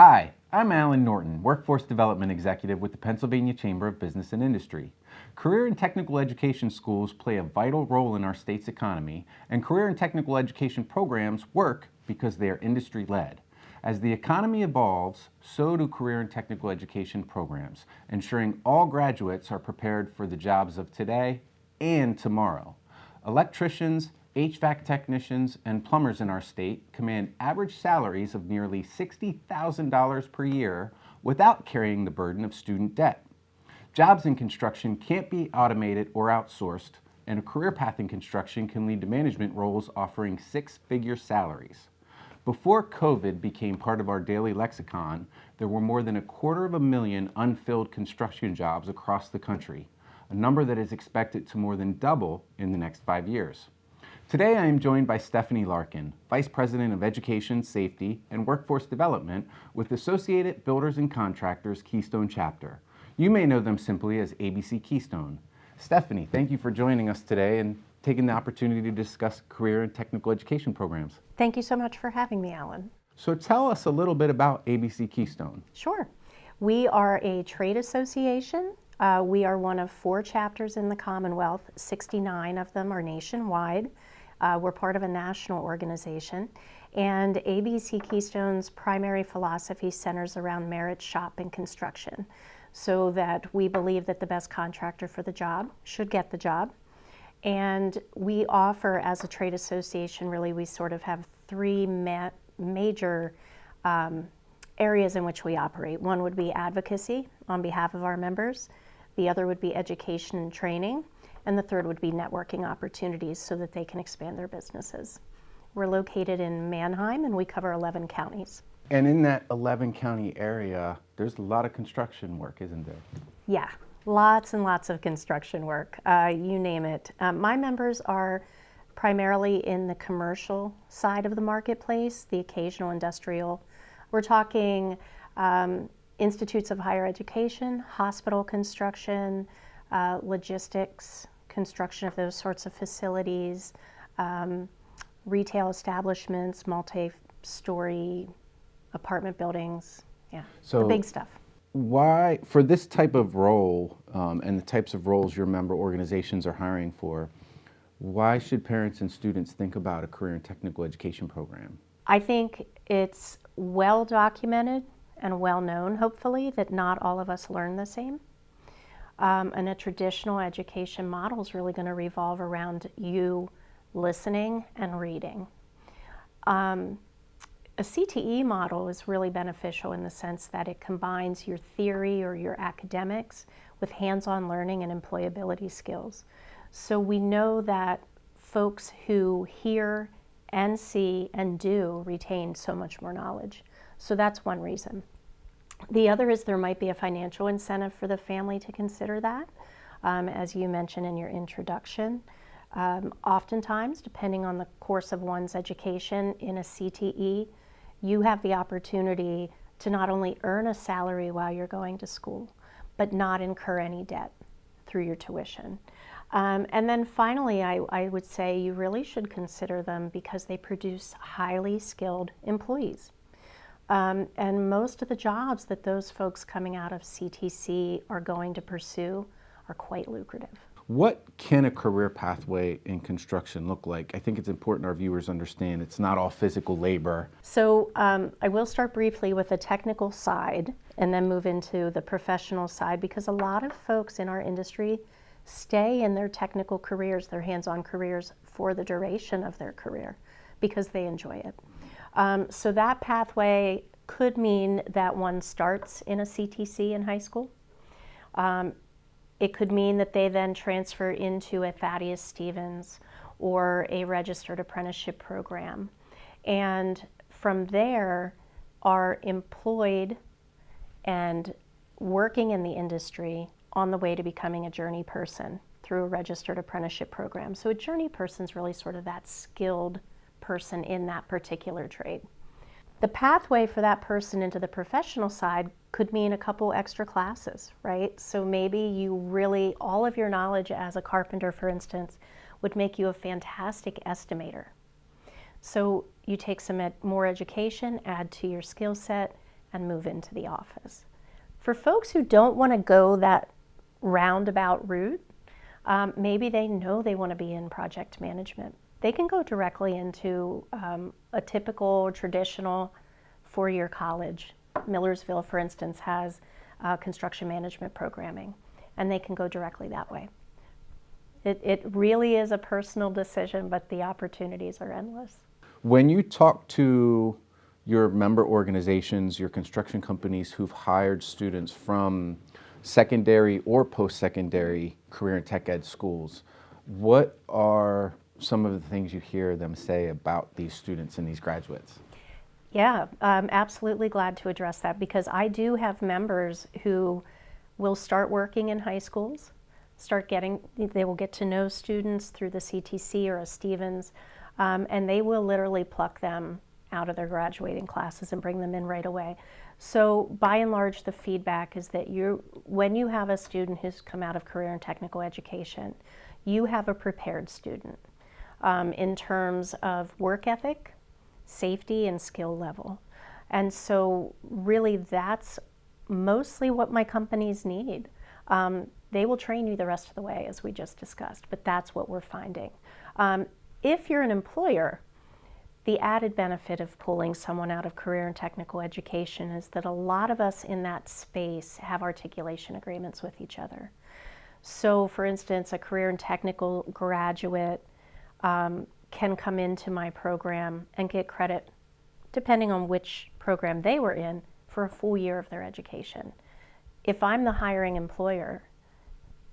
Hi, I'm Alan Norton, Workforce Development Executive with the Pennsylvania Chamber of Business and Industry. Career and technical education schools play a vital role in our state's economy, and career and technical education programs work because they are industry-led. As the economy evolves, so do career and technical education programs, ensuring all graduates are prepared for the jobs of today and tomorrow. Electricians, HVAC technicians, and plumbers in our state command average salaries of nearly $60,000 per year without carrying the burden of student debt. Jobs in construction can't be automated or outsourced, and a career path in construction can lead to management roles offering six-figure salaries. Before COVID became part of our daily lexicon, there were more than 250,000 unfilled construction jobs across the country, a number that is expected to more than double in the next 5 years. Today I am joined by Stephanie Larkin, Vice President of Education, Safety, and Workforce Development with Associated Builders and Contractors Keystone Chapter. You may know them simply as ABC Keystone. Stephanie, thank you for joining us today and taking the opportunity to discuss career and technical education programs. Thank you so much for having me, Alan. So tell us a little bit about ABC Keystone. Sure. We are a trade association. We are one of 4 chapters in the Commonwealth. 69 of them are nationwide. We're part of a national organization, and ABC Keystone's primary philosophy centers around merit shop and construction, so that we believe that the best contractor for the job should get the job. And we offer, as a trade association, really we sort of have 3 major areas in which we operate. One would be advocacy on behalf of our members, the other would be education and training, and the third would be networking opportunities so that they can expand their businesses. We're located in Manheim, and we cover 11 counties. And in that 11 county area, there's a lot of construction work, isn't there? Yeah, lots and lots of construction work, you name it. My members are primarily in the commercial side of the marketplace, the occasional industrial. We're talking institutes of higher education, hospital construction, logistics, construction of those sorts of facilities, retail establishments, multi-story apartment buildings, yeah, so the big stuff. Why, for this type of role and the types of roles your member organizations are hiring for, why should parents and students think about a career and technical education program? I think it's well documented and well known, hopefully, that not all of us learn the same. And a traditional education model is really going to revolve around you listening and reading. A CTE model is really beneficial in the sense that it combines your theory or your academics with hands-on learning and employability skills. So we know that folks who hear and see and do retain so much more knowledge. So that's one reason. The other is there might be a financial incentive for the family to consider that, as you mentioned in your introduction. Oftentimes, depending on the course of one's education in a CTE, you have the opportunity to not only earn a salary while you're going to school, but not incur any debt through your tuition. And then finally, I would say you really should consider them because they produce highly skilled employees. And most of the jobs that those folks coming out of CTC are going to pursue are quite lucrative. What can a career pathway in construction look like? I think it's important our viewers understand it's not all physical labor. So I will start briefly with the technical side and then move into the professional side, because a lot of folks in our industry stay in their technical careers, their hands-on careers, for the duration of their career because they enjoy it. So that pathway could mean that one starts in a CTC in high school. It could mean that they then transfer into a Thaddeus Stevens or a registered apprenticeship program, and from there are employed and working in the industry on the way to becoming a journey person through a registered apprenticeship program. So a journey person is really sort of that skilled person in that particular trade. The pathway for that person into the professional side could mean a couple extra classes, right? So maybe you really, all of your knowledge as a carpenter, for instance, would make you a fantastic estimator. So you take some more education, add to your skill set, and move into the office. For folks who don't want to go that roundabout route, maybe they know they want to be in project management. They can go directly into a typical traditional four-year college. Millersville, for instance, has construction management programming, and they can go directly that way. It really is a personal decision, but the opportunities are endless. When you talk to your member organizations, your construction companies who've hired students from secondary or post-secondary career and tech ed schools, what are some of the things you hear them say about these students and these graduates? Yeah, I'm absolutely glad to address that, because I do have members who will start working in high schools, they will get to know students through the CTC or a Stevens, and they will literally pluck them out of their graduating classes and bring them in right away. So by and large, the feedback is that when you have a student who's come out of career and technical education, you have a prepared student in terms of work ethic, safety, and skill level. And so really that's mostly what my companies need. They will train you the rest of the way, as we just discussed, but that's what we're finding. If you're an employer, the added benefit of pulling someone out of career and technical education is that a lot of us in that space have articulation agreements with each other. So for instance, a career and technical graduate can come into my program and get credit, depending on which program they were in, for a full year of their education. If I'm the hiring employer,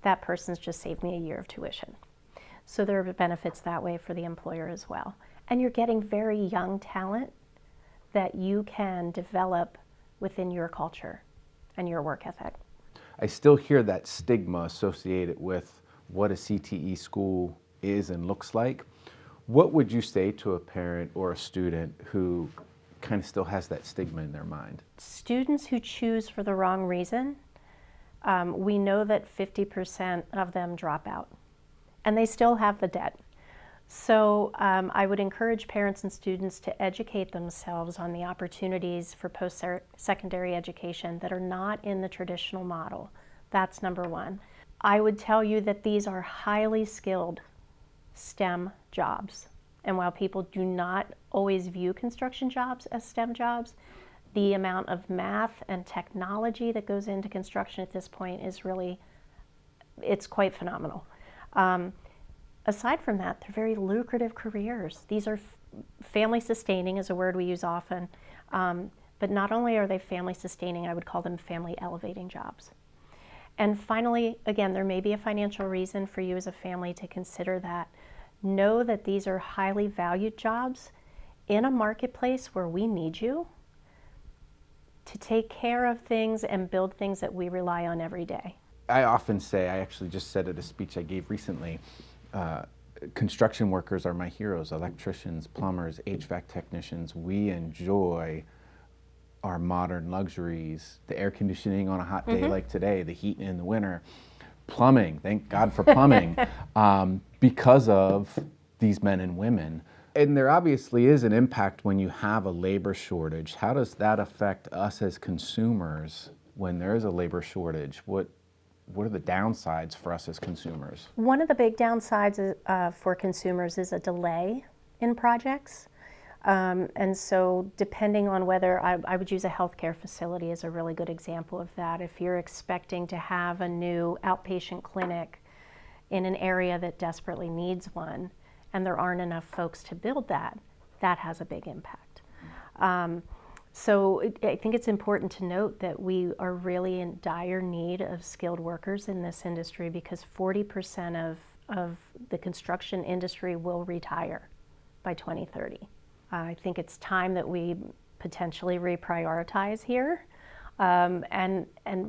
that person's just saved me a year of tuition. So there are benefits that way for the employer as well. And you're getting very young talent that you can develop within your culture and your work ethic. I still hear that stigma associated with what a CTE school is and looks like. What would you say to a parent or a student who kind of still has that stigma in their mind? Students who choose for the wrong reason, we know that 50% of them drop out, and they still have the debt. So I would encourage parents and students to educate themselves on the opportunities for post-secondary education that are not in the traditional model. That's number one. I would tell you that these are highly skilled STEM jobs. And while people do not always view construction jobs as STEM jobs, the amount of math and technology that goes into construction at this point is really, it's quite phenomenal. Aside from that, they're very lucrative careers. These are family sustaining is a word we use often, but not only are they family sustaining, I would call them family elevating jobs. And finally, again, there may be a financial reason for you as a family to consider that. Know that these are highly valued jobs in a marketplace where we need you to take care of things and build things that we rely on every day. I often say, I actually just said at a speech I gave recently, construction workers are my heroes, electricians, plumbers, HVAC technicians. We enjoy our modern luxuries, the air conditioning on a hot day like today, the heat in the winter, plumbing, thank God for plumbing, because of these men and women. And there obviously is an impact when you have a labor shortage. How does that affect us as consumers when there is a labor shortage? What are the downsides for us as consumers? One of the big downsides for consumers is a delay in projects. And so depending on whether, I would use a healthcare facility as a really good example of that. If you're expecting to have a new outpatient clinic in an area that desperately needs one, and there aren't enough folks to build that, that has a big impact. So I think it's important to note that we are really in dire need of skilled workers in this industry, because 40% of the construction industry will retire by 2030. I think it's time that we potentially reprioritize here and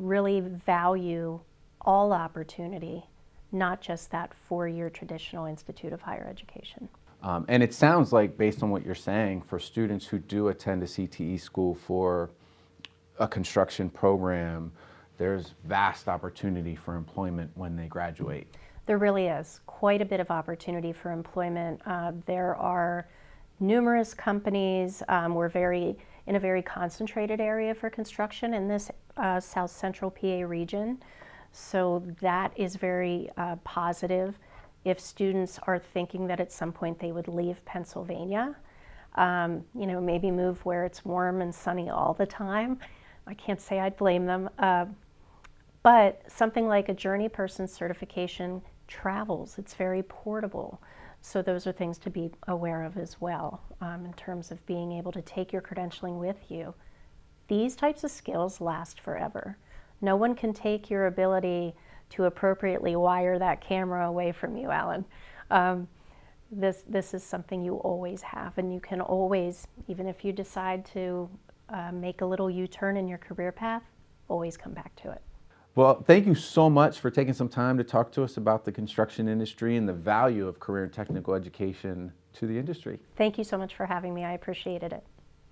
really value all opportunity, not just that four-year traditional institute of higher education. And it sounds like, based on what you're saying, for students who do attend a CTE school for a construction program, there's vast opportunity for employment when they graduate. There really is quite a bit of opportunity for employment. There are numerous companies. We're very in a very concentrated area for construction in this South Central PA region. So that is very positive. If students are thinking that at some point they would leave Pennsylvania, maybe move where it's warm and sunny all the time, I can't say I'd blame them. But something like a journey person certification travels. It's very portable. So those are things to be aware of as well in terms of being able to take your credentialing with you. These types of skills last forever. No one can take your ability to appropriately wire that camera away from you, Alan. This is something you always have, and you can always, even if you decide to make a little U-turn in your career path, always come back to it. Well, thank you so much for taking some time to talk to us about the construction industry and the value of career and technical education to the industry. Thank you so much for having me. I appreciated it.